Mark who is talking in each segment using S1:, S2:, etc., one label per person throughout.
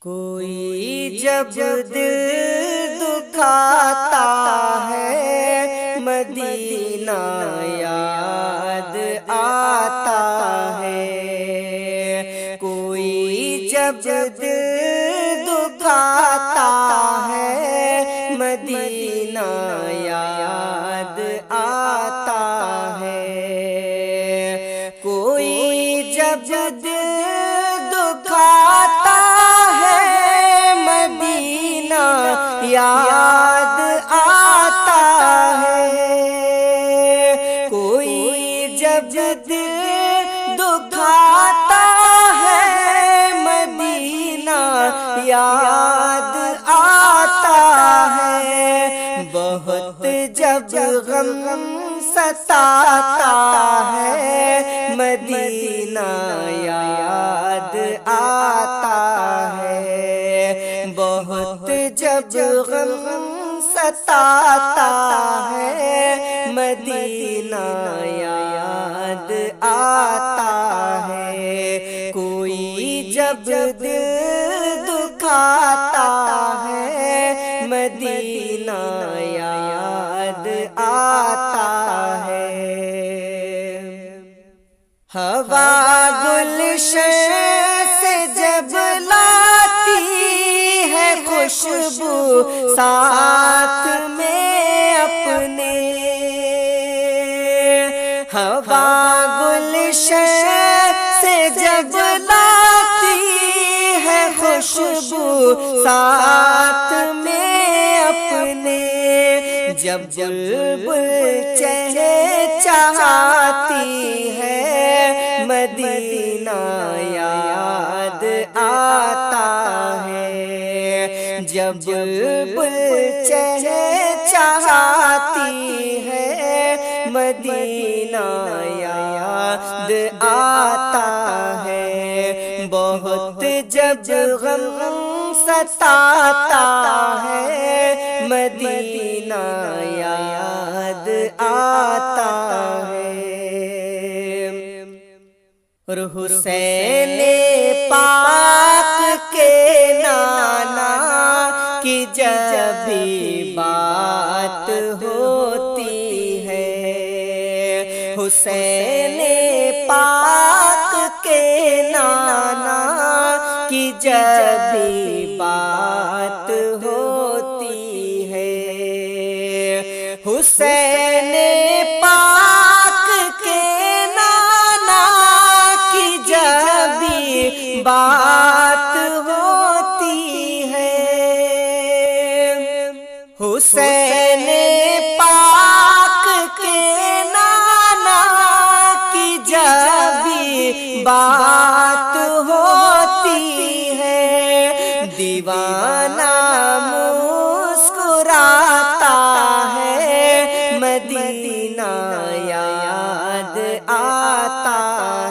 S1: کوئی جب دل دکھاتا ہے مدینہ یاد آتا ہے، کوئی جب دل دکھاتا ہے مدینہ یاد آتا ہے، کوئی جب دل دکھاتا یاد آتا ہے، کوئی جب دل دکھاتا ہے مدینہ یاد آتا ہے، بہت جب غم ستاتا ہے مدینہ یاد آتا ہے، بہت جب غم ستاتا ہے مدینہ یاد آتا ہے، کوئی جب دل دکھاتا ہے مدینہ یاد آتا ہے۔ ہوا گلشن سے جب خوشبو ساتھ میں اپنے، ہوا گلشن سے جب لاتی ہے خوشبو ساتھ میں اپنے، جب بلبل چہچہاتی ہے مدینہ یاد آتا ہے، جب بلبل چہچہاتی ہے مدینہ یاد آتا ہے، بہت جب غم ستاتا ہے مدینہ یاد آتا ہے۔ اور حسین پاک کے نانا کی جب بھی بات ہوتی ہے، حسین پاک کے نانا کی جب بھی بات ہوتی ہے، حسین پاک کے نانا کی جب بھی بات ہوتی ہے، حسین پاک کے نانا کی جب بھی بات ہوتی ہے، دیوانہ مسکراتا ہے مدینہ یاد آتا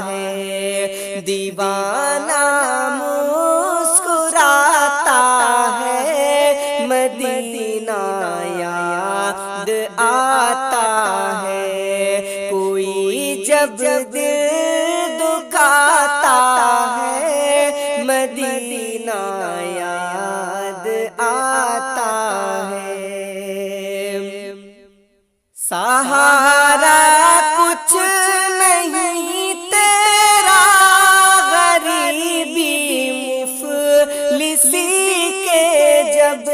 S1: ہے، دیوانہ مسکراتا ہے مدینہ یاد آتا ہے، کوئی جب دل دکھاتا ہے مدینہ یاد آتا ہے، سہارا کچھ نہیں تیرا غریبی مفلسی کے جب،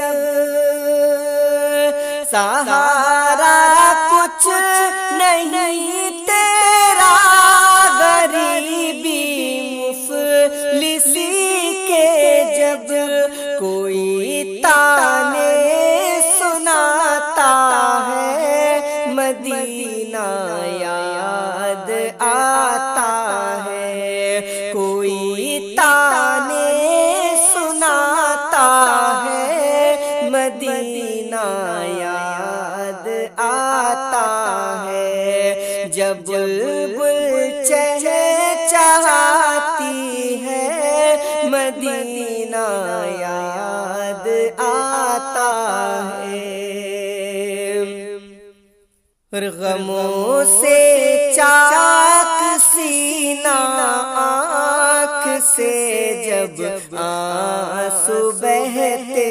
S1: سہارا کچھ نہیں تیرا غریبی مفلسی کے جب، کوئی تانے سناتا ہے مدینہ یاد آتا ہے، کوئی تانے سناتا ہے مدینہ یاد آتا ہے، جب بلبل چہچہاتی ہے مدینہ یاد آتا ہے، غموں سے چاک سینہ آنکھ سے جب آنسو بہتے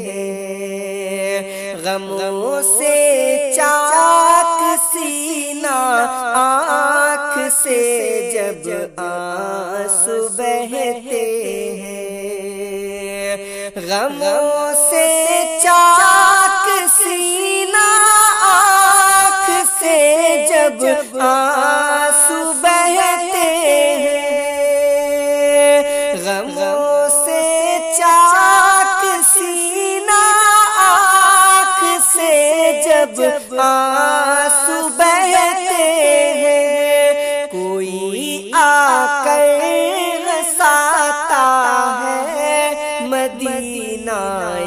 S1: ہیں، غموں سے چاک سینہ آنکھ سے جب آنسو بہتے ہیں، غموں سے چاک سینہ آنکھ سے جب آنسو بہتے ہیں، غموں سے چاک سینہ آنکھ سے جب آنسو بہتے ہیں، کوئی آ کر ہنساتا ہے، مدینہ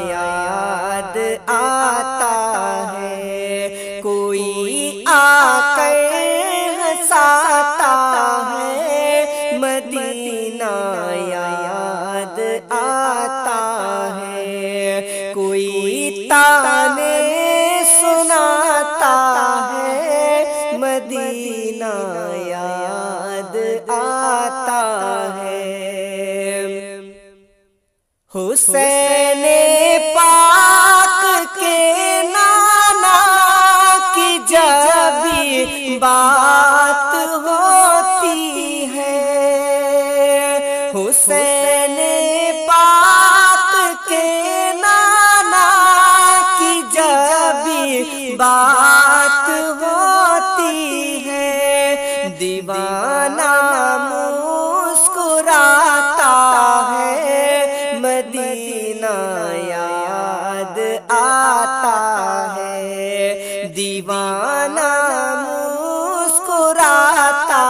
S1: یاد آتا ہے، کوئی آ کر ہنساتا ہے، مدینہ یاد آتا ہے، کوئی تانے سناتا ہے، مدینہ یاد آتا ہے۔ حسین پاک کے نانا کی جب بھی بات ہوتی ہے، حسین پاک کے نانا کی جب بھی بات ہوتی ہے، دیوانہ مسکراتا ہے، مدینہ یاد آتا ہے، دیوانہ مسکراتا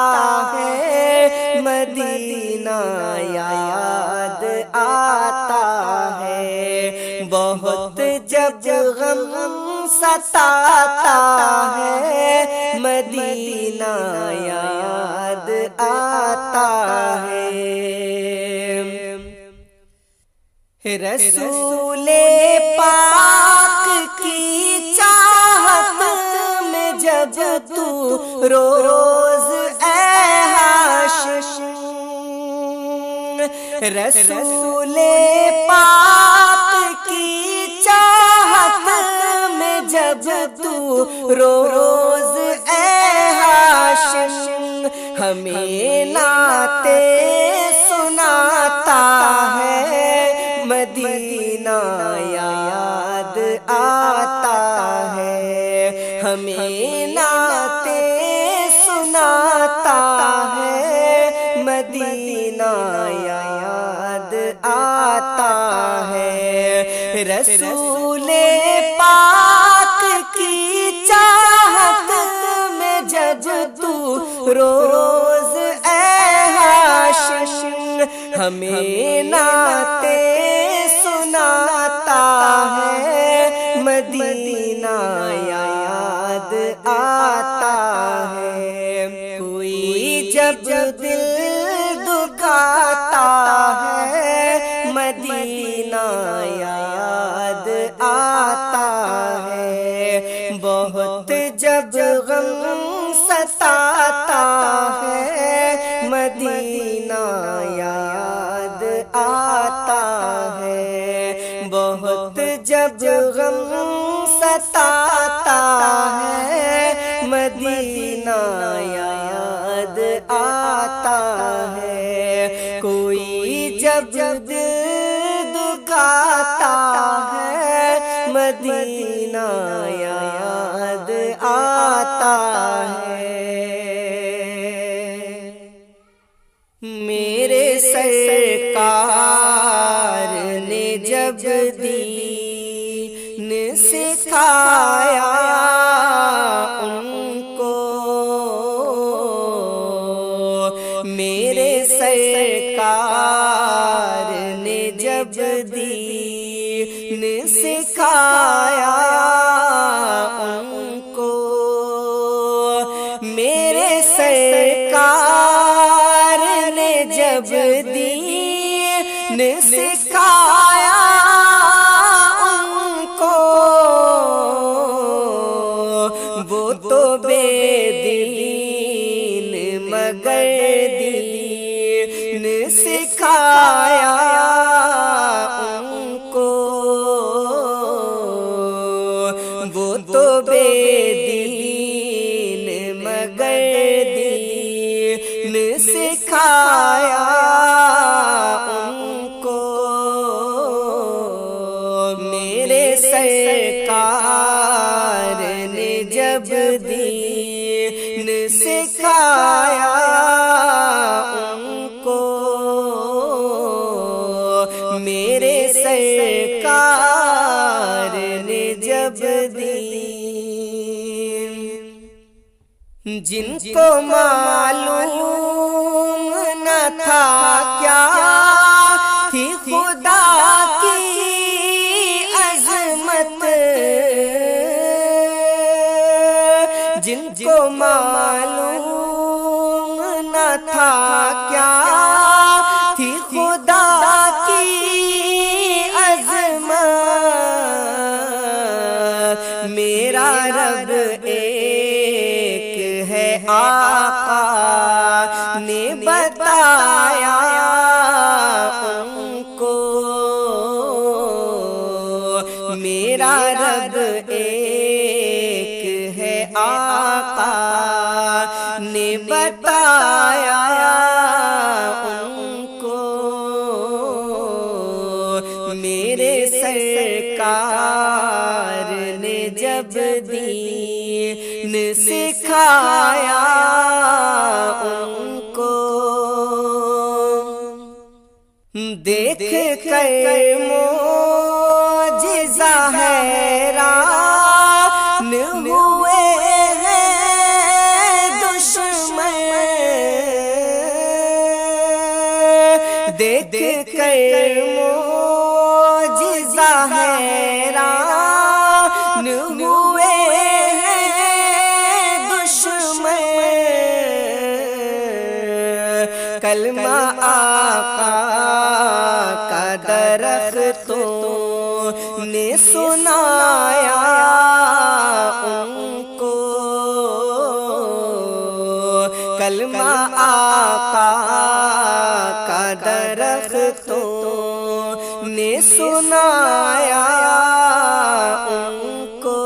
S1: ہے، مدینہ یاد آتا ہے، بہت جب غم ستاتا ہے، مدینہ یاد آتا ہے۔ رسول پاک کی چاہت میں جب تو روز اے ہاشم، رسول پاک کی چاہت میں جب تو روز اے ہاشم، ہمیں نعتیں سناتا ہے، مدینہ یاد آتا ہے، ہمیں نعتیں سناتا ہے، مدینہ یاد آتا ہے، رسول پاک کی چاہت میں جب تو روز اے ہاشم، ہمیں نعتیں سناتا ہے، مدینہ یاد آتا ہے، کوئی جب دل دکھاتا ہے، مدینہ یاد آتا ہے، بہت جب غم ستاتا ہے، مدینہ یاد آتا ہے، بہت جب غم ستاتا ہے، مدینہ یاد آتا ہے، کوئی جب دل دکھاتا ہے، مدینہ یاد آتا ہے۔ میرے سرکار نے جب دین سکھایا ان کو، میرے سرکار نے جب دین سکھایا ان کو، میرے سرکار نے جب دین سکھایا ان کو، وہ تو بے دین مگر دین سکھایا میرے سرکار نے جب دی، جن کو معلوم نہ تھا کیا تھی خدا کی عظمت، جن کو معلوم نہ تھا کیا تھی خدا کی عظمت، میرا رب ایک ہے آقا نے بتایا ان کو، میرا رب ایک ہے آقا نے بتایا ان کو، میرے سرکار نے جب دین سکھایا ان کو، دیکھ کر معجزہ حیران ہوئے ہیں دشمن، دیکھ کر معجزہ حیران ہوئے ہیں دشمن، کلمہ آقا کا درختوں نے سنایا ان کو، کلمہ آقا کا درختوں نے سنایا ان کو،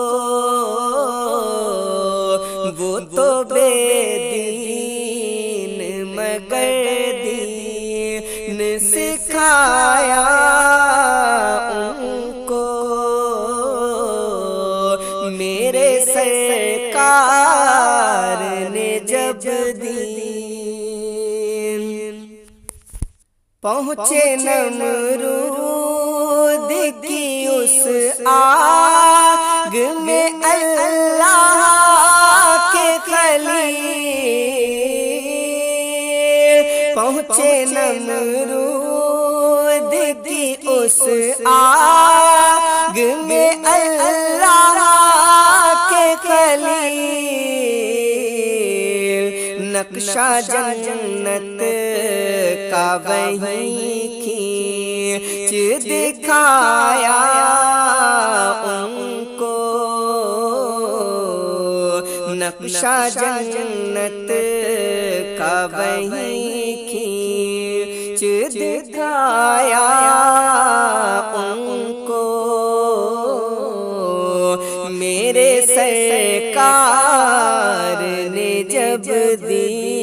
S1: وہ تو بے دین مگر دین سکھایا ان کو، میرے سرکار نے جب دین، پہنچے نمرود کی اس آگ میں اللہ کے خلیل، پہنچے نمرود کی اس آگ میں اللہ کے خلیل، نقشہ جنت کا وہیں کھینچ دکھایا ان کو، نقشہ جنت کا وہیں کھینچ دکھایا ان کو، میرے سرکار نے جب دین،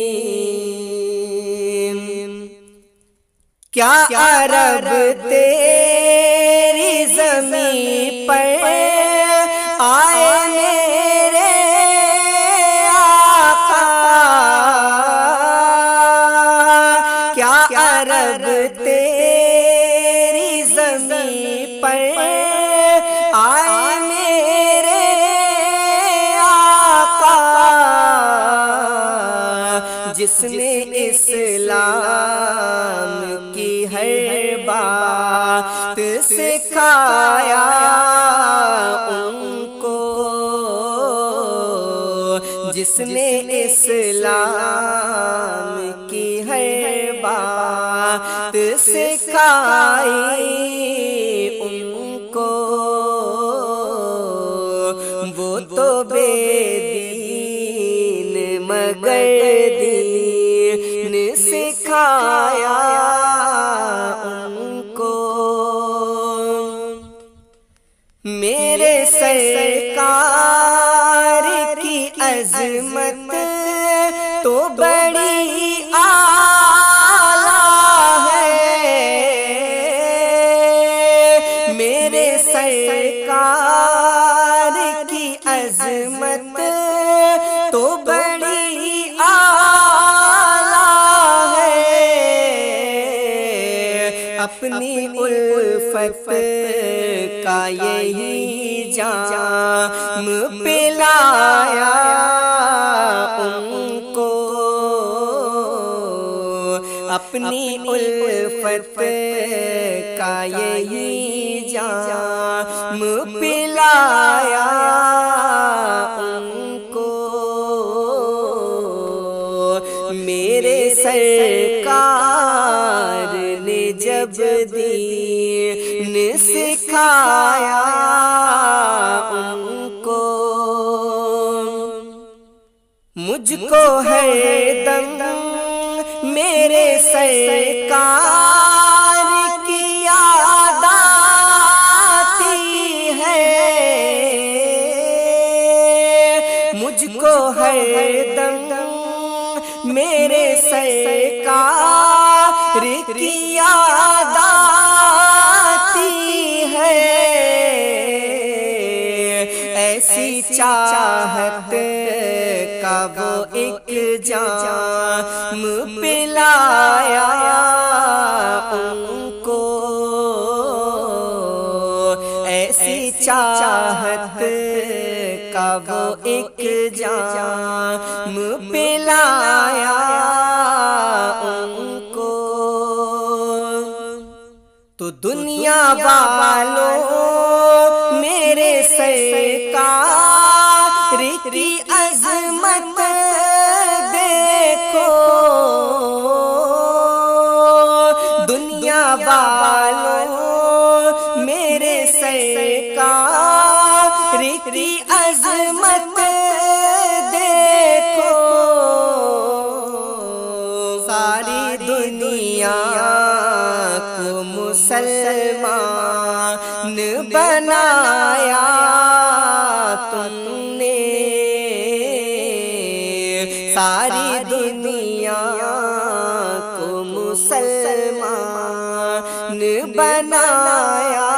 S1: کیا عرب تیری زمین پر آئے میرے آقا، کیا عرب تیری زمین پر آئے میرے آقا، جس نے اسلام کی ہر بات سکھایا ان کو، جس نے اسلام کی ہر بات سکھائی ان کو، وہ تو بے دین مگر دین سکھایا ان کو، میرے سرکار کی عظمت تو بڑی اعلیٰ ہے، میرے سرکار کی عظمت تو بڑی اعلیٰ ہے، اپنی الفت کا یہی جام پلایا ان کو، اپنی الفت کا یہی جام پلایا ان کو، میرے سرکار نے جب دین سکھایا ان کو، مجھ کو ہر دم میرے سرکار کی یاد آتی ہے، مجھ کو ہر دم میرے سرکار کی یاد آتی ہے، ایسی چاہت کا وہ ایک جام پلایا ان کو، ایسی چاہت کا وہ ایک جام پلایا ان کو، تو دنیا والوں میرے سرکار کی عظمت دیکھو، دنیا والوں میرے سرکار کی عظمت دیکھو، ساری دنیا کو مسلمان بنایا تم نے، ساری دنیا کو مسلمان بنایا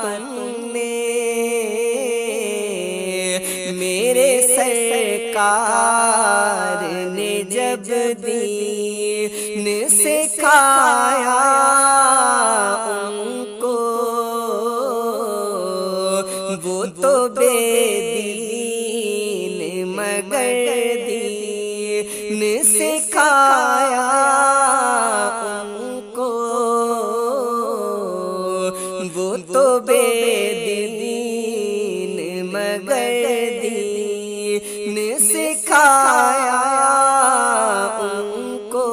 S1: تم نے، میرے سرکار نے جب دین سکھایا ان کو، وہ تو بے دین مگر دین سکھایا ان کو، وہ تو بے دین مگر دین سکھایا ان کو،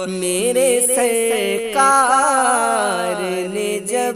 S1: میرے سرکار نے جب